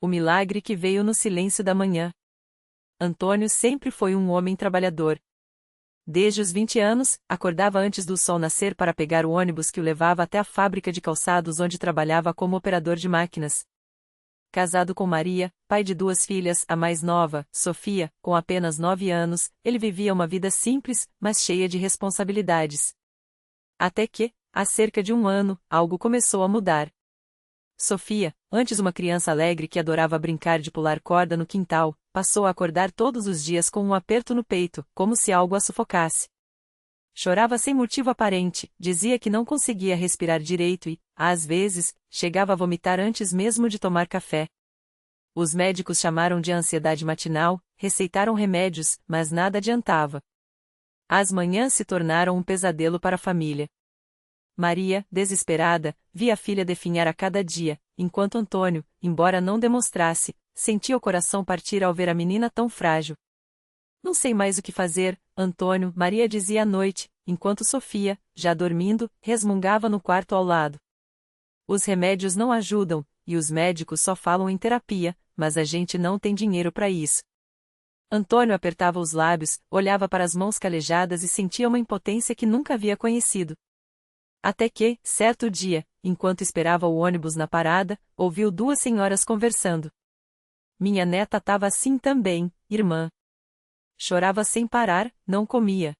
O milagre que veio no silêncio da manhã. Antônio sempre foi um homem trabalhador. Desde os 20 anos, acordava antes do sol nascer para pegar o ônibus que o levava até a fábrica de calçados onde trabalhava como operador de máquinas. Casado com Maria, pai de 2 filhas, a mais nova, Sofia, com apenas 9 anos, ele vivia uma vida simples, mas cheia de responsabilidades. Até que, há cerca de 1 ano, algo começou a mudar. Sofia, antes uma criança alegre que adorava brincar de pular corda no quintal, passou a acordar todos os dias com um aperto no peito, como se algo a sufocasse. Chorava sem motivo aparente, dizia que não conseguia respirar direito e, às vezes, chegava a vomitar antes mesmo de tomar café. Os médicos chamaram de ansiedade matinal, receitaram remédios, mas nada adiantava. As manhãs se tornaram um pesadelo para a família. Maria, desesperada, via a filha definhar a cada dia, enquanto Antônio, embora não demonstrasse, sentia o coração partir ao ver a menina tão frágil. Não sei mais o que fazer, Antônio, Maria dizia à noite, enquanto Sofia, já dormindo, resmungava no quarto ao lado. Os remédios não ajudam, e os médicos só falam em terapia, mas a gente não tem dinheiro para isso. Antônio apertava os lábios, olhava para as mãos calejadas e sentia uma impotência que nunca havia conhecido. Até que, certo dia, enquanto esperava o ônibus na parada, ouviu 2 senhoras conversando. Minha neta estava assim também, irmã. Chorava sem parar, não comia.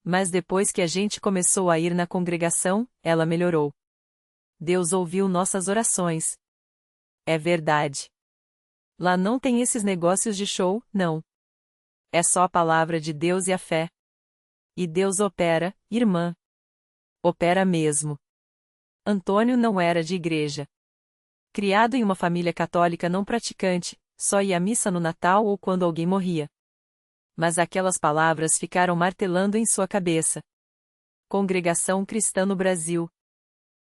Mas depois que a gente começou a ir na congregação, ela melhorou. Deus ouviu nossas orações. É verdade. Lá não tem esses negócios de show, não. É só a palavra de Deus e a fé. E Deus opera, irmã. Opera mesmo. Antônio não era de igreja. Criado em uma família católica não praticante, só ia à missa no Natal ou quando alguém morria. Mas aquelas palavras ficaram martelando em sua cabeça. Congregação Cristã no Brasil.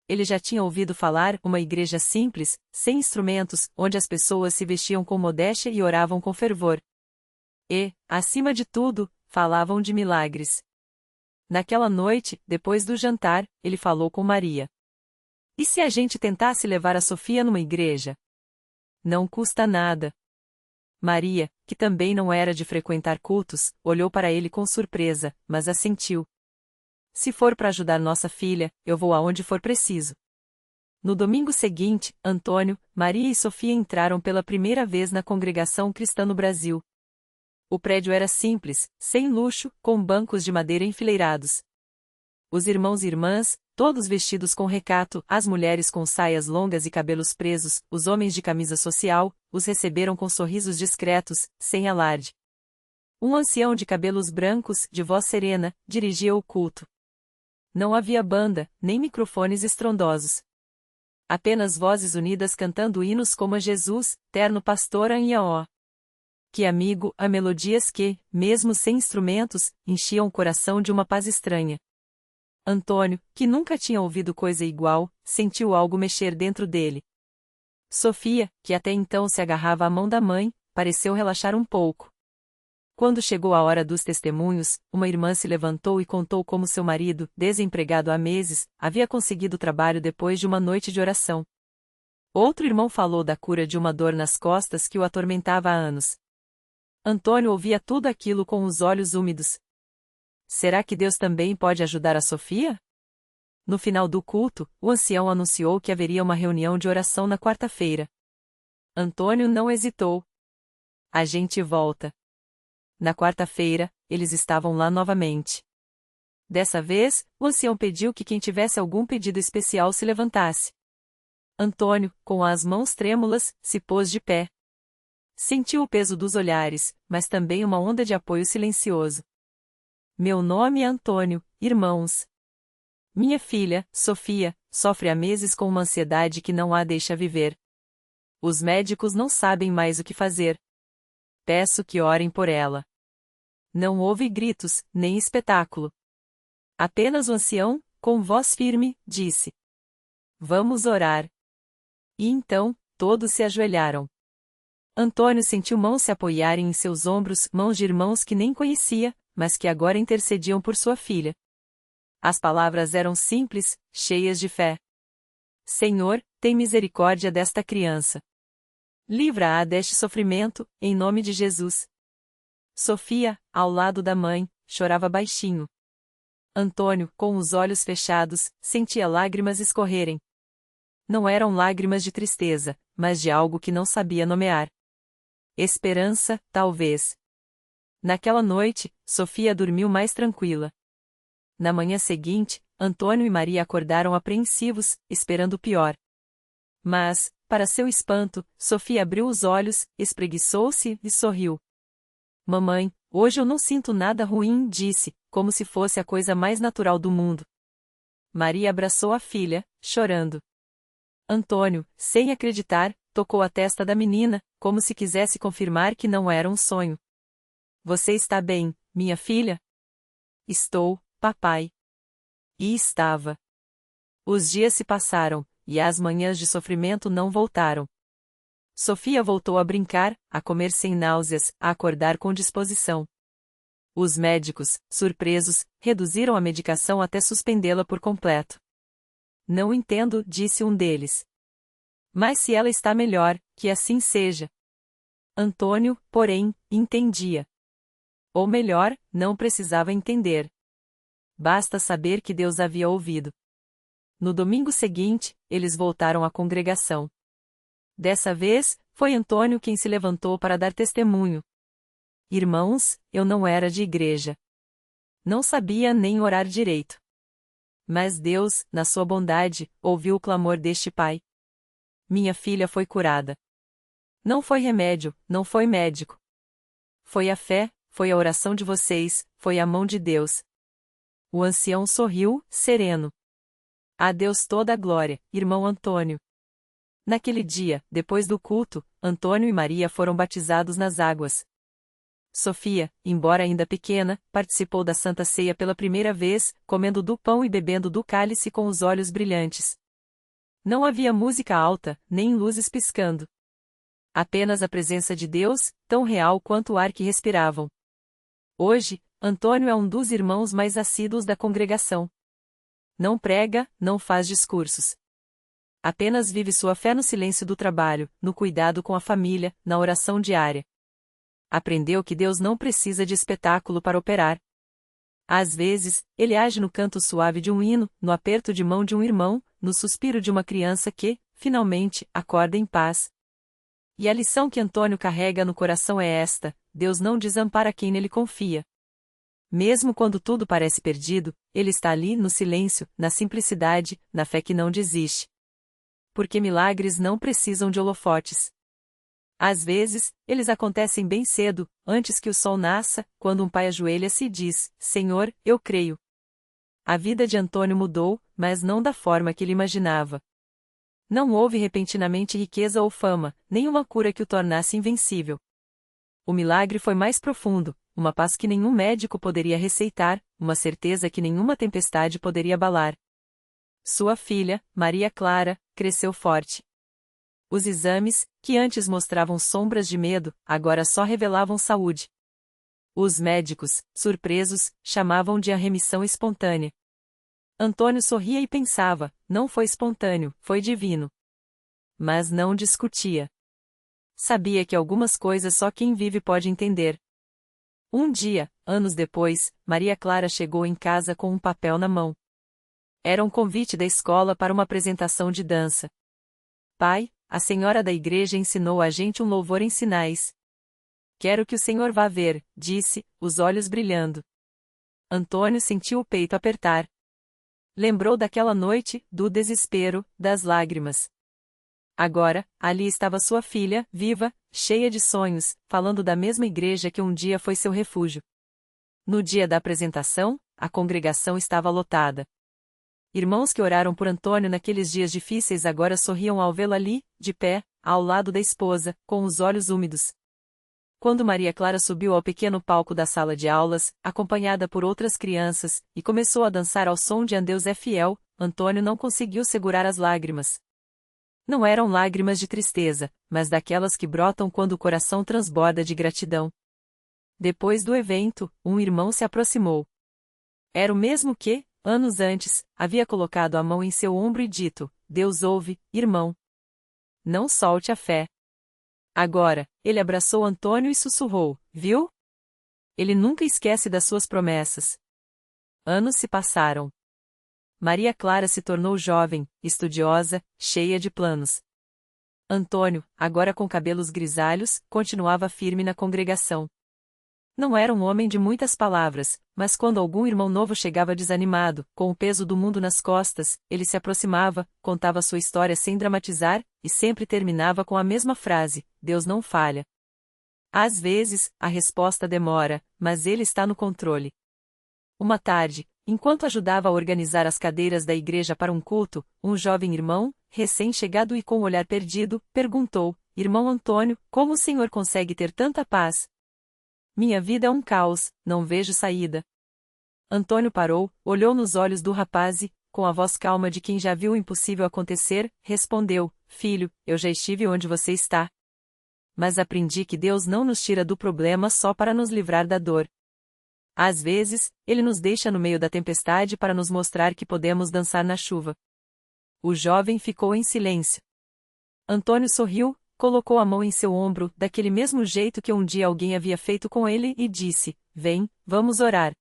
Ele já tinha ouvido falar, uma igreja simples, sem instrumentos, onde as pessoas se vestiam com modéstia e oravam com fervor. E, acima de tudo, falavam de milagres. Naquela noite, depois do jantar, ele falou com Maria. E se a gente tentasse levar a Sofia numa igreja? Não custa nada. Maria, que também não era de frequentar cultos, olhou para ele com surpresa, mas assentiu. Se for para ajudar nossa filha, eu vou aonde for preciso. No domingo seguinte, Antônio, Maria e Sofia entraram pela primeira vez na congregação cristã no Brasil. O prédio era simples, sem luxo, com bancos de madeira enfileirados. Os irmãos e irmãs, todos vestidos com recato, as mulheres com saias longas e cabelos presos, os homens de camisa social, os receberam com sorrisos discretos, sem alarde. Um ancião de cabelos brancos, de voz serena, dirigia o culto. Não havia banda, nem microfones estrondosos. Apenas vozes unidas cantando hinos como a Jesus, terno pastor Anhaó. Que amigo, há melodias que, mesmo sem instrumentos, enchiam o coração de uma paz estranha. Antônio, que nunca tinha ouvido coisa igual, sentiu algo mexer dentro dele. Sofia, que até então se agarrava à mão da mãe, pareceu relaxar um pouco. Quando chegou a hora dos testemunhos, uma irmã se levantou e contou como seu marido, desempregado há meses, havia conseguido trabalho depois de uma noite de oração. Outro irmão falou da cura de uma dor nas costas que o atormentava há anos. Antônio ouvia tudo aquilo com os olhos úmidos. Será que Deus também pode ajudar a Sofia? No final do culto, o ancião anunciou que haveria uma reunião de oração na quarta-feira. Antônio não hesitou. A gente volta. Na quarta-feira, eles estavam lá novamente. Dessa vez, o ancião pediu que quem tivesse algum pedido especial se levantasse. Antônio, com as mãos trêmulas, se pôs de pé. Sentiu o peso dos olhares, mas também uma onda de apoio silencioso. Meu nome é Antônio, irmãos. Minha filha, Sofia, sofre há meses com uma ansiedade que não a deixa viver. Os médicos não sabem mais o que fazer. Peço que orem por ela. Não houve gritos, nem espetáculo. Apenas o ancião, com voz firme, disse: Vamos orar. E então, todos se ajoelharam. Antônio sentiu mãos se apoiarem em seus ombros, mãos de irmãos que nem conhecia, mas que agora intercediam por sua filha. As palavras eram simples, cheias de fé. Senhor, tem misericórdia desta criança. Livra-a deste sofrimento, em nome de Jesus. Sofia, ao lado da mãe, chorava baixinho. Antônio, com os olhos fechados, sentia lágrimas escorrerem. Não eram lágrimas de tristeza, mas de algo que não sabia nomear. Esperança, talvez. Naquela noite, Sofia dormiu mais tranquila. Na manhã seguinte, Antônio e Maria acordaram apreensivos, esperando o pior. Mas, para seu espanto, Sofia abriu os olhos, espreguiçou-se e sorriu. Mamãe, hoje eu não sinto nada ruim, disse, como se fosse a coisa mais natural do mundo. Maria abraçou a filha, chorando. Antônio, sem acreditar, tocou a testa da menina, como se quisesse confirmar que não era um sonho. Você está bem, minha filha? Estou, papai. E estava. Os dias se passaram, e as manhãs de sofrimento não voltaram. Sofia voltou a brincar, a comer sem náuseas, a acordar com disposição. Os médicos, surpresos, reduziram a medicação até suspendê-la por completo. Não entendo, disse um deles. Mas se ela está melhor, que assim seja. Antônio, porém, entendia. Ou melhor, não precisava entender. Basta saber que Deus havia ouvido. No domingo seguinte, eles voltaram à congregação. Dessa vez, foi Antônio quem se levantou para dar testemunho. Irmãos, eu não era de igreja. Não sabia nem orar direito. Mas Deus, na sua bondade, ouviu o clamor deste pai. Minha filha foi curada. Não foi remédio, não foi médico. Foi a fé, foi a oração de vocês, foi a mão de Deus. O ancião sorriu, sereno. A Deus toda a glória, irmão Antônio. Naquele dia, depois do culto, Antônio e Maria foram batizados nas águas. Sofia, embora ainda pequena, participou da Santa Ceia pela primeira vez, comendo do pão e bebendo do cálice com os olhos brilhantes. Não havia música alta, nem luzes piscando. Apenas a presença de Deus, tão real quanto o ar que respiravam. Hoje, Antônio é um dos irmãos mais assíduos da congregação. Não prega, não faz discursos. Apenas vive sua fé no silêncio do trabalho, no cuidado com a família, na oração diária. Aprendeu que Deus não precisa de espetáculo para operar. Às vezes, ele age no canto suave de um hino, no aperto de mão de um irmão, no suspiro de uma criança que, finalmente, acorda em paz. E a lição que Antônio carrega no coração é esta: Deus não desampara quem nele confia. Mesmo quando tudo parece perdido, ele está ali no silêncio, na simplicidade, na fé que não desiste. Porque milagres não precisam de holofotes. Às vezes, eles acontecem bem cedo, antes que o sol nasça, quando um pai ajoelha-se e diz: Senhor, eu creio. A vida de Antônio mudou, mas não da forma que ele imaginava. Não houve repentinamente riqueza ou fama, nem uma cura que o tornasse invencível. O milagre foi mais profundo, uma paz que nenhum médico poderia receitar, uma certeza que nenhuma tempestade poderia abalar. Sua filha, Maria Clara, cresceu forte. Os exames, que antes mostravam sombras de medo, agora só revelavam saúde. Os médicos, surpresos, chamavam de a remissão espontânea. Antônio sorria e pensava: não foi espontâneo, foi divino. Mas não discutia. Sabia que algumas coisas só quem vive pode entender. Um dia, anos depois, Maria Clara chegou em casa com um papel na mão. Era um convite da escola para uma apresentação de dança. Pai, a senhora da igreja ensinou a gente um louvor em sinais. Quero que o senhor vá ver, disse, os olhos brilhando. Antônio sentiu o peito apertar. Lembrou daquela noite, do desespero, das lágrimas. Agora, ali estava sua filha, viva, cheia de sonhos, falando da mesma igreja que um dia foi seu refúgio. No dia da apresentação, a congregação estava lotada. Irmãos que oraram por Antônio naqueles dias difíceis agora sorriam ao vê-lo ali, de pé, ao lado da esposa, com os olhos úmidos. Quando Maria Clara subiu ao pequeno palco da sala de aulas, acompanhada por outras crianças, e começou a dançar ao som de Deus é fiel, Antônio não conseguiu segurar as lágrimas. Não eram lágrimas de tristeza, mas daquelas que brotam quando o coração transborda de gratidão. Depois do evento, um irmão se aproximou. Era o mesmo que, anos antes, havia colocado a mão em seu ombro e dito: Deus ouve, irmão. Não solte a fé. Agora, ele abraçou Antônio e sussurrou: viu? Ele nunca esquece das suas promessas. Anos se passaram. Maria Clara se tornou jovem, estudiosa, cheia de planos. Antônio, agora com cabelos grisalhos, continuava firme na congregação. Não era um homem de muitas palavras, mas quando algum irmão novo chegava desanimado, com o peso do mundo nas costas, ele se aproximava, contava sua história sem dramatizar, e sempre terminava com a mesma frase: Deus não falha. Às vezes, a resposta demora, mas ele está no controle. Uma tarde, enquanto ajudava a organizar as cadeiras da igreja para um culto, um jovem irmão, recém-chegado e com o olhar perdido, perguntou: Irmão Antônio, como o senhor consegue ter tanta paz? Minha vida é um caos, não vejo saída. Antônio parou, olhou nos olhos do rapaz e, com a voz calma de quem já viu o impossível acontecer, respondeu: Filho, eu já estive onde você está. Mas aprendi que Deus não nos tira do problema só para nos livrar da dor. Às vezes, Ele nos deixa no meio da tempestade para nos mostrar que podemos dançar na chuva. O jovem ficou em silêncio. Antônio sorriu, colocou a mão em seu ombro, daquele mesmo jeito que um dia alguém havia feito com ele, e disse: Vem, vamos orar.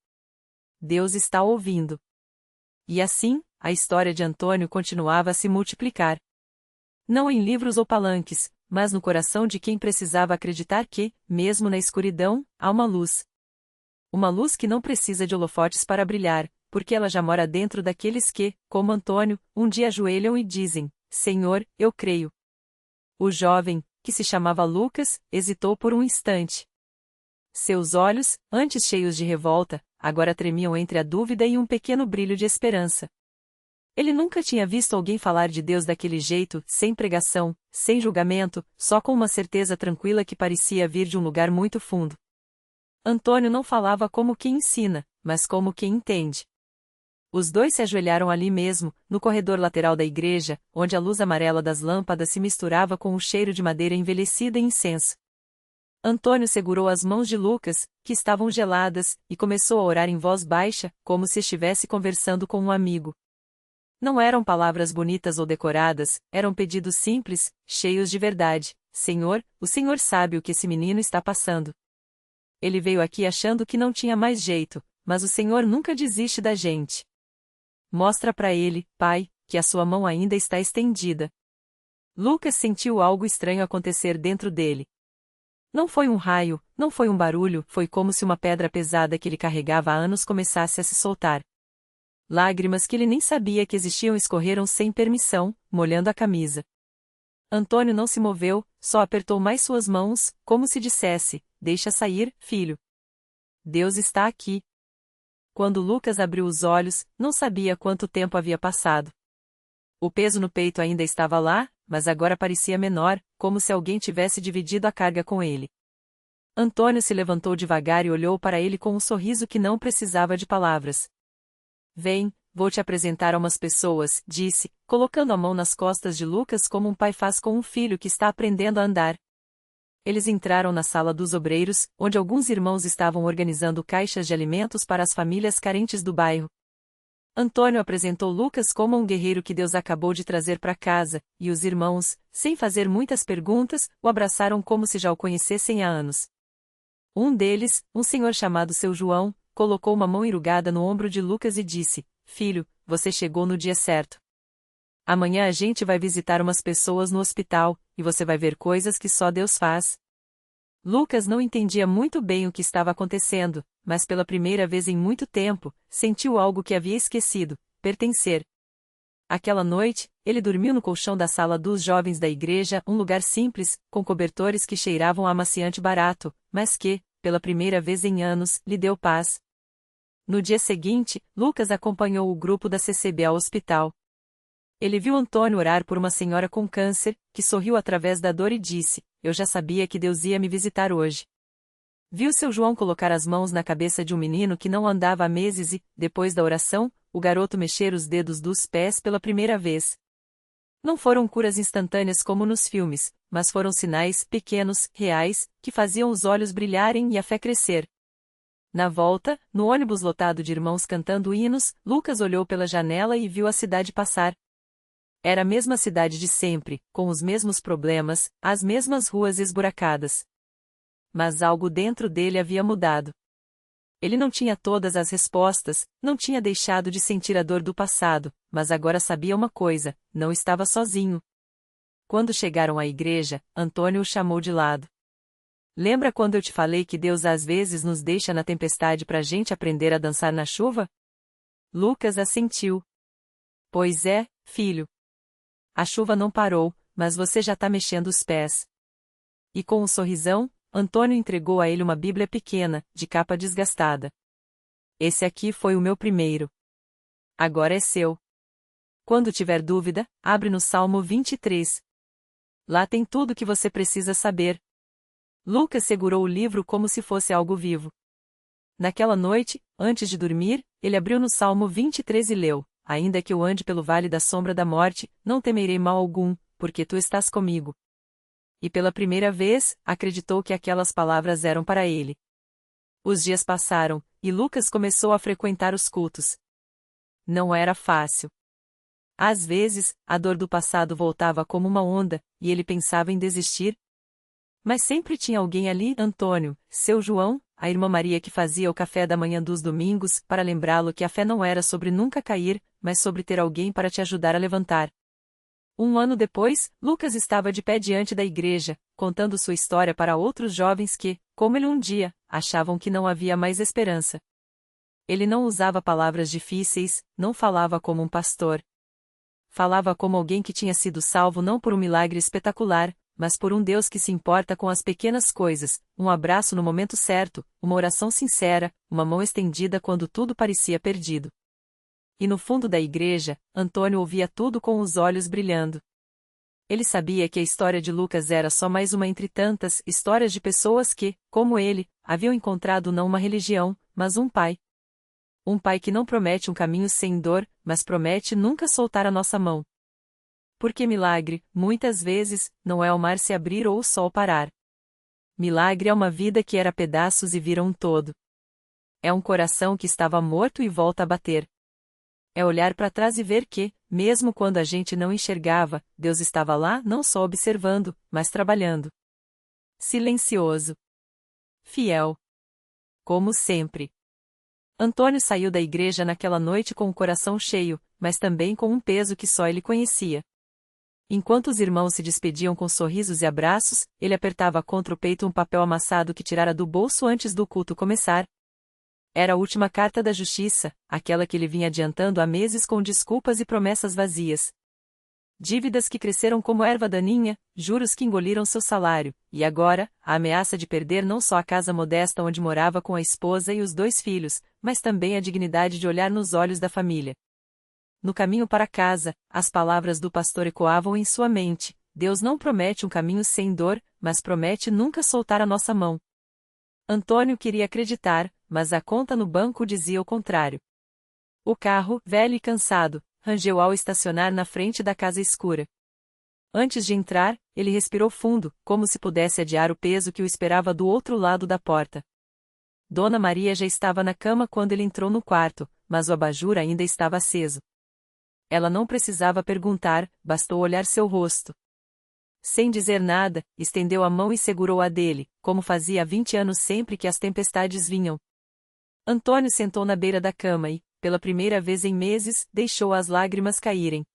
Deus está ouvindo. E assim, a história de Antônio continuava a se multiplicar. Não em livros ou palanques, mas no coração de quem precisava acreditar que, mesmo na escuridão, há uma luz. Uma luz que não precisa de holofotes para brilhar, porque ela já mora dentro daqueles que, como Antônio, um dia ajoelham e dizem: Senhor, eu creio. O jovem, que se chamava Lucas, hesitou por um instante. Seus olhos, antes cheios de revolta, agora tremiam entre a dúvida e um pequeno brilho de esperança. Ele nunca tinha visto alguém falar de Deus daquele jeito, sem pregação, sem julgamento, só com uma certeza tranquila que parecia vir de um lugar muito fundo. Antônio não falava como quem ensina, mas como quem entende. Os dois se ajoelharam ali mesmo, no corredor lateral da igreja, onde a luz amarela das lâmpadas se misturava com o cheiro de madeira envelhecida e incenso. Antônio segurou as mãos de Lucas, que estavam geladas, e começou a orar em voz baixa, como se estivesse conversando com um amigo. Não eram palavras bonitas ou decoradas, eram pedidos simples, cheios de verdade. Senhor, o Senhor sabe o que esse menino está passando. Ele veio aqui achando que não tinha mais jeito, mas o Senhor nunca desiste da gente. Mostra para ele, Pai, que a sua mão ainda está estendida. Lucas sentiu algo estranho acontecer dentro dele. Não foi um raio, não foi um barulho, foi como se uma pedra pesada que ele carregava há anos começasse a se soltar. Lágrimas que ele nem sabia que existiam escorreram sem permissão, molhando a camisa. Antônio não se moveu, só apertou mais suas mãos, como se dissesse: Deixa sair, filho. Deus está aqui. Quando Lucas abriu os olhos, não sabia quanto tempo havia passado. O peso no peito ainda estava lá, mas agora parecia menor, como se alguém tivesse dividido a carga com ele. Antônio se levantou devagar e olhou para ele com um sorriso que não precisava de palavras. Vem, vou te apresentar a umas pessoas, disse, colocando a mão nas costas de Lucas como um pai faz com um filho que está aprendendo a andar. Eles entraram na sala dos obreiros, onde alguns irmãos estavam organizando caixas de alimentos para as famílias carentes do bairro. Antônio apresentou Lucas como um guerreiro que Deus acabou de trazer para casa, e os irmãos, sem fazer muitas perguntas, o abraçaram como se já o conhecessem há anos. Um deles, um senhor chamado seu João, colocou uma mão enrugada no ombro de Lucas e disse: Filho, você chegou no dia certo. Amanhã a gente vai visitar umas pessoas no hospital, e você vai ver coisas que só Deus faz. Lucas não entendia muito bem o que estava acontecendo, mas pela primeira vez em muito tempo, sentiu algo que havia esquecido: pertencer. Aquela noite, ele dormiu no colchão da sala dos jovens da igreja, um lugar simples, com cobertores que cheiravam a amaciante barato, mas que, pela primeira vez em anos, lhe deu paz. No dia seguinte, Lucas acompanhou o grupo da CCB ao hospital. Ele viu Antônio orar por uma senhora com câncer, que sorriu através da dor e disse: Eu já sabia que Deus ia me visitar hoje. Viu seu João colocar as mãos na cabeça de um menino que não andava há meses e, depois da oração, o garoto mexer os dedos dos pés pela primeira vez. Não foram curas instantâneas como nos filmes, mas foram sinais pequenos, reais, que faziam os olhos brilharem e a fé crescer. Na volta, no ônibus lotado de irmãos cantando hinos, Lucas olhou pela janela e viu a cidade passar. Era a mesma cidade de sempre, com os mesmos problemas, as mesmas ruas esburacadas. Mas algo dentro dele havia mudado. Ele não tinha todas as respostas, não tinha deixado de sentir a dor do passado, mas agora sabia uma coisa: não estava sozinho. Quando chegaram à igreja, Antônio o chamou de lado. Lembra quando eu te falei que Deus às vezes nos deixa na tempestade para a gente aprender a dançar na chuva? Lucas assentiu. Pois é, filho. A chuva não parou, mas você já está mexendo os pés. E com um sorrisão, Antônio entregou a ele uma Bíblia pequena, de capa desgastada. Esse aqui foi o meu primeiro. Agora é seu. Quando tiver dúvida, abre no Salmo 23. Lá tem tudo o que você precisa saber. Lucas segurou o livro como se fosse algo vivo. Naquela noite, antes de dormir, ele abriu no Salmo 23 e leu: Ainda que eu ande pelo vale da sombra da morte, não temerei mal algum, porque tu estás comigo. E pela primeira vez, acreditou que aquelas palavras eram para ele. Os dias passaram, e Lucas começou a frequentar os cultos. Não era fácil. Às vezes, a dor do passado voltava como uma onda, e ele pensava em desistir. Mas sempre tinha alguém ali: Antônio, seu João, a irmã Maria que fazia o café da manhã dos domingos, para lembrá-lo que a fé não era sobre nunca cair, mas sobre ter alguém para te ajudar a levantar. Um ano depois, Lucas estava de pé diante da igreja, contando sua história para outros jovens que, como ele um dia, achavam que não havia mais esperança. Ele não usava palavras difíceis, não falava como um pastor. Falava como alguém que tinha sido salvo não por um milagre espetacular, mas por um Deus que se importa com as pequenas coisas: um abraço no momento certo, uma oração sincera, uma mão estendida quando tudo parecia perdido. E no fundo da igreja, Antônio ouvia tudo com os olhos brilhando. Ele sabia que a história de Lucas era só mais uma entre tantas histórias de pessoas que, como ele, haviam encontrado não uma religião, mas um pai. Um pai que não promete um caminho sem dor, mas promete nunca soltar a nossa mão. Porque milagre, muitas vezes, não é o mar se abrir ou o sol parar. Milagre é uma vida que era pedaços e vira um todo. É um coração que estava morto e volta a bater. É olhar para trás e ver que, mesmo quando a gente não enxergava, Deus estava lá não só observando, mas trabalhando. Silencioso. Fiel. Como sempre. Antônio saiu da igreja naquela noite com o coração cheio, mas também com um peso que só ele conhecia. Enquanto os irmãos se despediam com sorrisos e abraços, ele apertava contra o peito um papel amassado que tirara do bolso antes do culto começar. Era a última carta da justiça, aquela que ele vinha adiantando há meses com desculpas e promessas vazias. Dívidas que cresceram como erva daninha, juros que engoliram seu salário, e agora, a ameaça de perder não só a casa modesta onde morava com a esposa e os 2 filhos, mas também a dignidade de olhar nos olhos da família. No caminho para casa, as palavras do pastor ecoavam em sua mente: Deus não promete um caminho sem dor, mas promete nunca soltar a nossa mão. Antônio queria acreditar, mas a conta no banco dizia o contrário. O carro, velho e cansado, rangeu ao estacionar na frente da casa escura. Antes de entrar, ele respirou fundo, como se pudesse adiar o peso que o esperava do outro lado da porta. Dona Maria já estava na cama quando ele entrou no quarto, mas o abajur ainda estava aceso. Ela não precisava perguntar, bastou olhar seu rosto. Sem dizer nada, estendeu a mão e segurou a dele, como fazia há 20 anos sempre que as tempestades vinham. Antônio sentou na beira da cama e, pela primeira vez em meses, deixou as lágrimas caírem.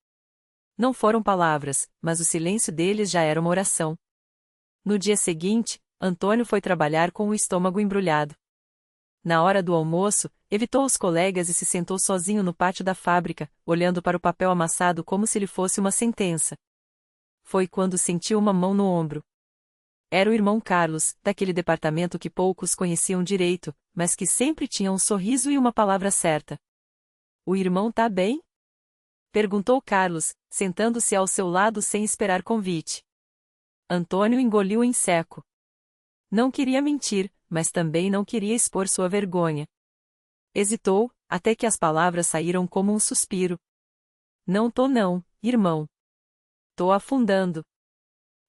Não foram palavras, mas o silêncio deles já era uma oração. No dia seguinte, Antônio foi trabalhar com o estômago embrulhado. Na hora do almoço, evitou os colegas e se sentou sozinho no pátio da fábrica, olhando para o papel amassado como se lhe fosse uma sentença. Foi quando sentiu uma mão no ombro. Era o irmão Carlos, daquele departamento que poucos conheciam direito, mas que sempre tinha um sorriso e uma palavra certa. O irmão tá bem? Perguntou Carlos, sentando-se ao seu lado sem esperar convite. Antônio engoliu em seco. Não queria mentir, mas também não queria expor sua vergonha. Hesitou, até que as palavras saíram como um suspiro. Não tô não, irmão. Tô afundando.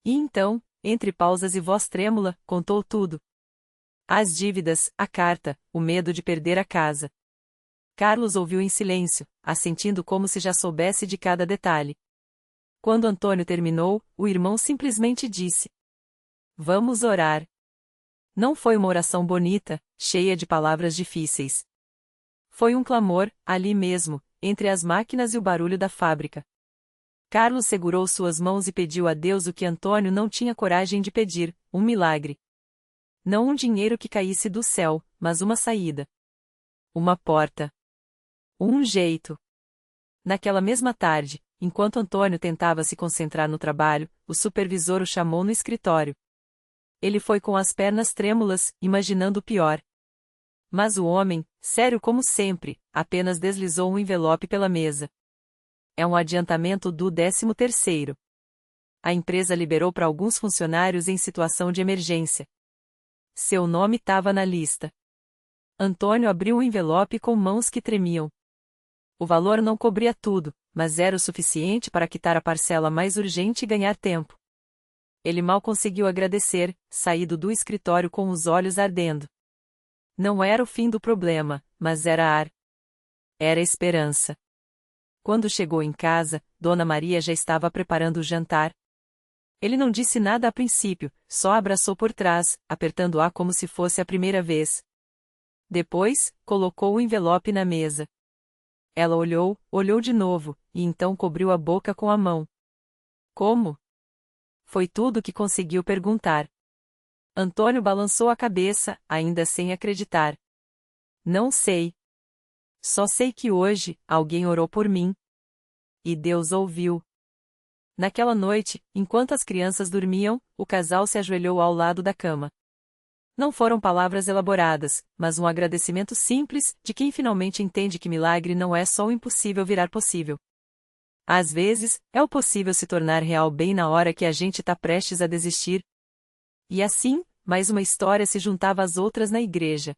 E então, entre pausas e voz trêmula, contou tudo. As dívidas, a carta, o medo de perder a casa. Carlos ouviu em silêncio, assentindo como se já soubesse de cada detalhe. Quando Antônio terminou, o irmão simplesmente disse: "Vamos orar." Não foi uma oração bonita, cheia de palavras difíceis. Foi um clamor, ali mesmo, entre as máquinas e o barulho da fábrica. Carlos segurou suas mãos e pediu a Deus o que Antônio não tinha coragem de pedir: um milagre. Não um dinheiro que caísse do céu, mas uma saída. Uma porta. Um jeito. Naquela mesma tarde, enquanto Antônio tentava se concentrar no trabalho, o supervisor o chamou no escritório. Ele foi com as pernas trêmulas, imaginando o pior. Mas o homem, sério como sempre, apenas deslizou um envelope pela mesa. É um adiantamento do 13º. A empresa liberou para alguns funcionários em situação de emergência. Seu nome estava na lista. Antônio abriu o envelope com mãos que tremiam. O valor não cobria tudo, mas era o suficiente para quitar a parcela mais urgente e ganhar tempo. Ele mal conseguiu agradecer, saído do escritório com os olhos ardendo. Não era o fim do problema, mas era ar. Era esperança. Quando chegou em casa, Dona Maria já estava preparando o jantar. Ele não disse nada a princípio, só abraçou por trás, apertando-a como se fosse a primeira vez. Depois, colocou o envelope na mesa. Ela olhou de novo, e então cobriu a boca com a mão. Como? Foi tudo o que conseguiu perguntar. Antônio balançou a cabeça, ainda sem acreditar. Não sei. Só sei que hoje, alguém orou por mim. E Deus ouviu. Naquela noite, enquanto as crianças dormiam, o casal se ajoelhou ao lado da cama. Não foram palavras elaboradas, mas um agradecimento simples, de quem finalmente entende que milagre não é só o impossível virar possível. Às vezes, é o possível se tornar real bem na hora que a gente está prestes a desistir. E assim, mais uma história se juntava às outras na igreja.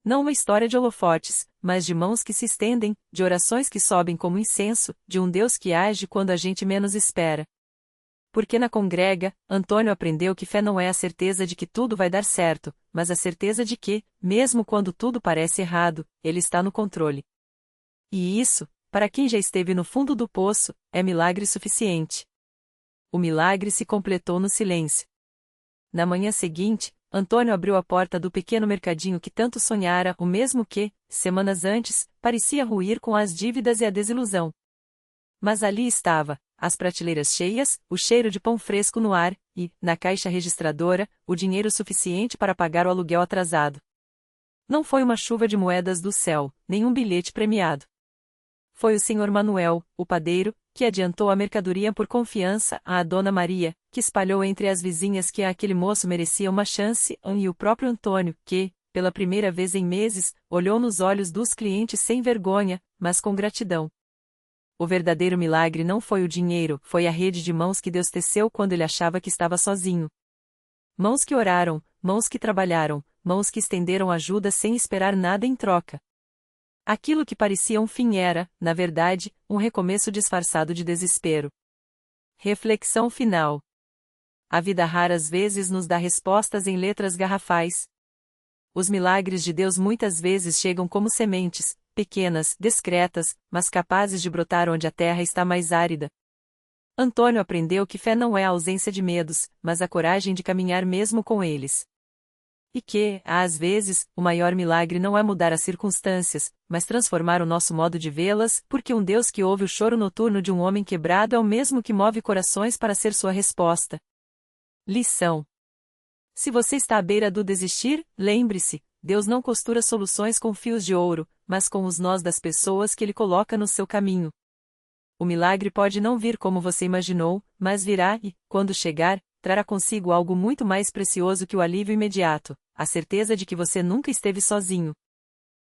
Não uma história de holofotes, mas de mãos que se estendem, de orações que sobem como incenso, de um Deus que age quando a gente menos espera. Porque na congrega, Antônio aprendeu que fé não é a certeza de que tudo vai dar certo, mas a certeza de que, mesmo quando tudo parece errado, Ele está no controle. E isso, para quem já esteve no fundo do poço, é milagre suficiente. O milagre se completou no silêncio. Na manhã seguinte, Antônio abriu a porta do pequeno mercadinho que tanto sonhara, o mesmo que, semanas antes, parecia ruir com as dívidas e a desilusão. Mas ali estava, as prateleiras cheias, o cheiro de pão fresco no ar, e, na caixa registradora, o dinheiro suficiente para pagar o aluguel atrasado. Não foi uma chuva de moedas do céu, nem um bilhete premiado. Foi o Sr. Manuel, o padeiro, que adiantou a mercadoria por confiança à Dona Maria, que espalhou entre as vizinhas que aquele moço merecia uma chance, e o próprio Antônio, que, pela primeira vez em meses, olhou nos olhos dos clientes sem vergonha, mas com gratidão. O verdadeiro milagre não foi o dinheiro, foi a rede de mãos que Deus teceu quando ele achava que estava sozinho. Mãos que oraram, mãos que trabalharam, mãos que estenderam ajuda sem esperar nada em troca. Aquilo que parecia um fim era, na verdade, um recomeço disfarçado de desespero. Reflexão final. A vida raras vezes nos dá respostas em letras garrafais. Os milagres de Deus muitas vezes chegam como sementes, pequenas, discretas, mas capazes de brotar onde a terra está mais árida. Antônio aprendeu que fé não é a ausência de medos, mas a coragem de caminhar mesmo com eles. E que, às vezes, o maior milagre não é mudar as circunstâncias, mas transformar o nosso modo de vê-las, porque um Deus que ouve o choro noturno de um homem quebrado é o mesmo que move corações para ser sua resposta. Lição. Se você está à beira do desistir, lembre-se, Deus não costura soluções com fios de ouro, mas com os nós das pessoas que Ele coloca no seu caminho. O milagre pode não vir como você imaginou, mas virá e, quando chegar, trará consigo algo muito mais precioso que o alívio imediato, a certeza de que você nunca esteve sozinho.